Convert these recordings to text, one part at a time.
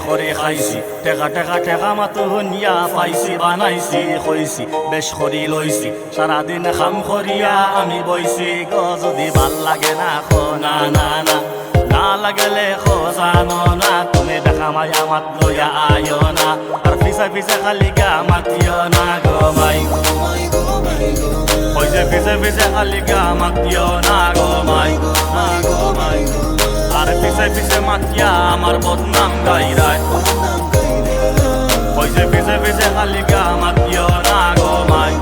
করে খাইছি টেকা টেকা টেকা মাতো হনিয়া পাইছি বানাইছি কইছি বেশ করি লইছি সারাদিন খাম করিয়া আমি বইছি গো যদি ভাল লাগে না খো না না না না লাগলে খো জানো না তুমি দেখা মায়া মাত লইয়া আয়ো না আর পিছে পিছে খালি গা মাতিও না গো মাই ওই যে পিছে পিছে খালি গা মাতিও না গো মাই গো মাই আর পিছে পিছে মাতিয়া আমার বদনাম গাইরায় ওই যে পিছে পিছে খালি গা মাতিও না গো মাই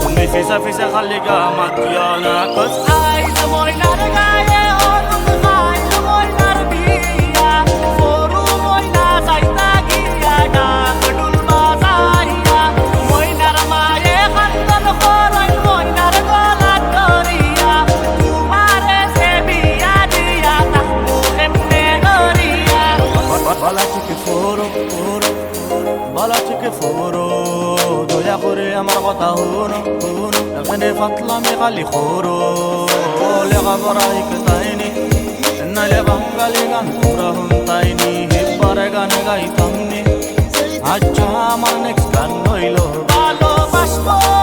তুমি পিছে পিছে খালি গা মাতিও না কস Ajj Moynar Gaye Holud Kal Moynar Biya Foru Moynar Saita Giya Dakdul Bazaiya Moynar Maye Khandal Khorai Moynar Golad Doriya Tumhare se biya diya tahmu emne goriya Bala chike foro bala chike foro doya kore amar kotha hono এখানে ফাতলামে খালি খোরো লেখা পড়া শিখতাইনি নালে বাঙালি গান পুরা শুনতাইনি হেবারে গান গাইতামনি আচ্ছা আমার নেক্সট গান হইল ভালোবাসবো